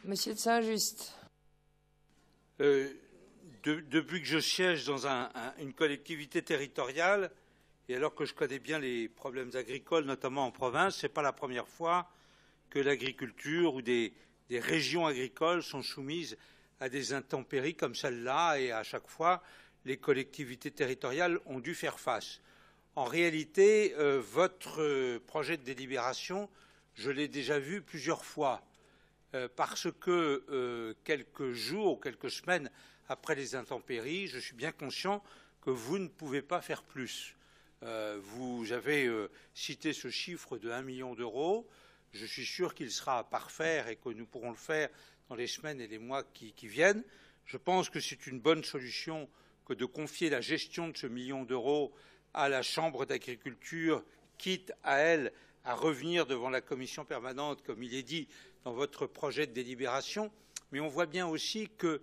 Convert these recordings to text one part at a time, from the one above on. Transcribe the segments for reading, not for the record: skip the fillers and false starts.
Monsieur de Saint-Just. Depuis que je siège dans une collectivité territoriale, et alors que je connais bien les problèmes agricoles, notamment en province, ce n'est pas la première fois que l'agriculture ou des régions agricoles sont soumises à des intempéries comme celle-là, et à chaque fois, les collectivités territoriales ont dû faire face. En réalité, votre projet de délibération, je l'ai déjà vu plusieurs fois, parce que quelques jours, quelques semaines après les intempéries, je suis bien conscient que vous ne pouvez pas faire plus. Vous avez cité ce chiffre de 1 million d'euros. Je suis sûr qu'il sera à parfaire et que nous pourrons le faire dans les semaines et les mois qui viennent. Je pense que c'est une bonne solution que de confier la gestion de ce million d'euros à la Chambre d'agriculture, quitte à elle à revenir devant la commission permanente, comme il est dit dans votre projet de délibération. Mais on voit bien aussi que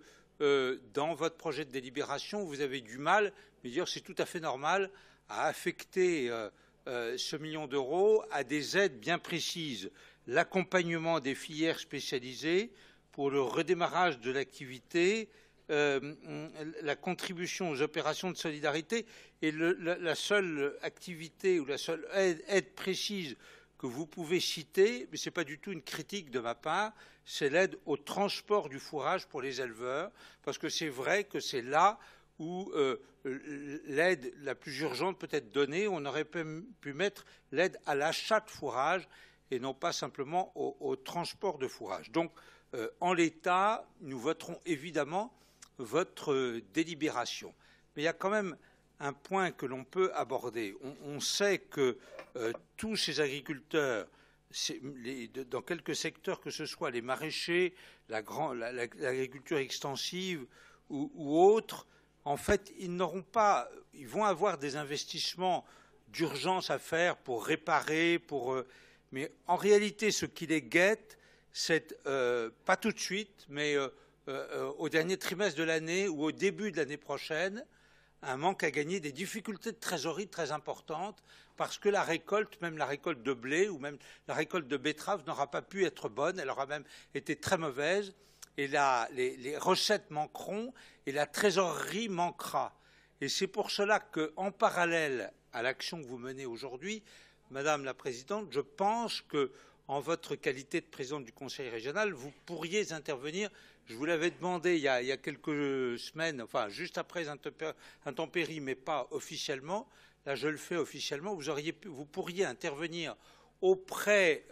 dans votre projet de délibération, vous avez du mal, mais dire c'est tout à fait normal, à affecter ce million d'euros à des aides bien précises. L'accompagnement des filières spécialisées pour le redémarrage de l'activité, la contribution aux opérations de solidarité, et la seule activité ou la seule aide précise que vous pouvez citer, mais ce n'est pas du tout une critique de ma part, c'est l'aide au transport du fourrage pour les éleveurs, parce que c'est vrai que c'est là où l'aide la plus urgente peut être donnée. On aurait pu mettre l'aide à l'achat de fourrage et non pas simplement au transport de fourrage. Donc, en l'état, nous voterons évidemment votre délibération. Mais il y a quand même un point que l'on peut aborder. On sait que tous ces agriculteurs, dans quelques secteurs que ce soit, les maraîchers, l'agriculture extensive ou autres, en fait, ils vont avoir des investissements d'urgence à faire pour réparer, mais en réalité, ce qui les guette, c'est pas tout de suite, mais au dernier trimestre de l'année ou au début de l'année prochaine, un manque à gagner, des difficultés de trésorerie très importantes, parce que la récolte, même la récolte de blé ou même la récolte de betterave n'aura pas pu être bonne, elle aura même été très mauvaise, et les recettes manqueront et la trésorerie manquera. Et c'est pour cela qu'en parallèle à l'action que vous menez aujourd'hui, Madame la Présidente, je pense que, en votre qualité de présidente du Conseil régional, vous pourriez intervenir. Je vous l'avais demandé il y a quelques semaines, enfin juste après intempéries, mais pas officiellement. Là, je le fais officiellement. Vous pourriez intervenir auprès,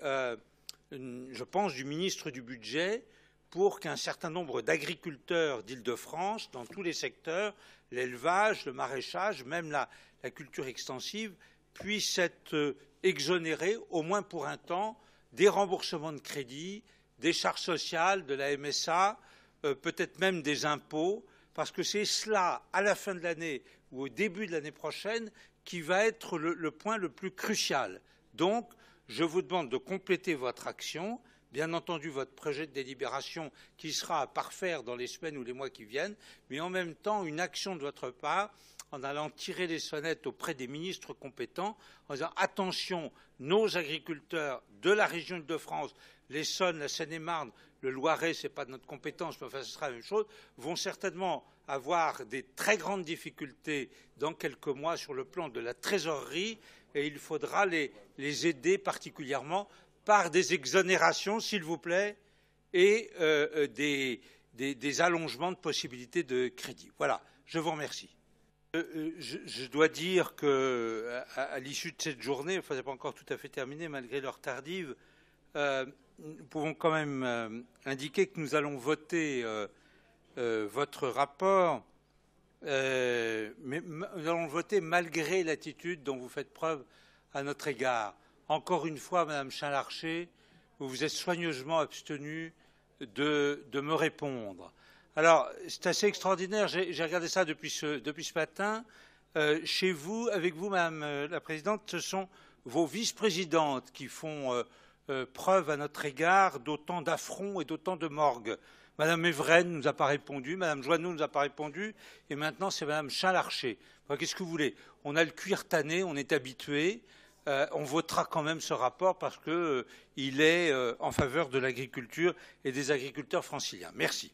je pense, du ministre du Budget pour qu'un certain nombre d'agriculteurs d'Île-de-France, dans tous les secteurs, l'élevage, le maraîchage, même la culture extensive, puissent être exonérés, au moins pour un temps, des remboursements de crédit, des charges sociales, de la MSA, peut-être même des impôts, parce que c'est cela, à la fin de l'année ou au début de l'année prochaine, qui va être le point le plus crucial. Donc, je vous demande de compléter votre action, bien entendu votre projet de délibération qui sera à parfaire dans les semaines ou les mois qui viennent, mais en même temps une action de votre part en allant tirer les sonnettes auprès des ministres compétents, en disant attention, nos agriculteurs de la région Île-de-France, l'Essonne, la Seine-et-Marne, le Loiret, ce n'est pas de notre compétence, mais enfin ce sera la même chose, vont certainement avoir des très grandes difficultés dans quelques mois sur le plan de la trésorerie, et il faudra les aider particulièrement par des exonérations, s'il vous plaît, et des allongements de possibilités de crédit. Voilà, je vous remercie. Je dois dire qu'à l'issue de cette journée, enfin, ce n'est pas encore tout à fait terminé, malgré l'heure tardive, nous pouvons quand même indiquer que nous allons voter votre rapport, mais nous allons le voter malgré l'attitude dont vous faites preuve à notre égard. Encore une fois, Madame Chain-Larché, vous vous êtes soigneusement abstenue de me répondre. Alors, c'est assez extraordinaire, j'ai regardé ça depuis ce matin. Chez vous, avec vous, Madame la Présidente, ce sont vos vice-présidentes qui font preuve à notre égard d'autant d'affront et d'autant de morgue. Madame Evren ne nous a pas répondu, Madame Joanneau ne nous a pas répondu, et maintenant c'est Madame Chain-Larché. Enfin, qu'est-ce que vous voulez? On a le cuir tanné, on est habitué. on votera quand même ce rapport parce qu'il est en faveur de l'agriculture et des agriculteurs franciliens. Merci.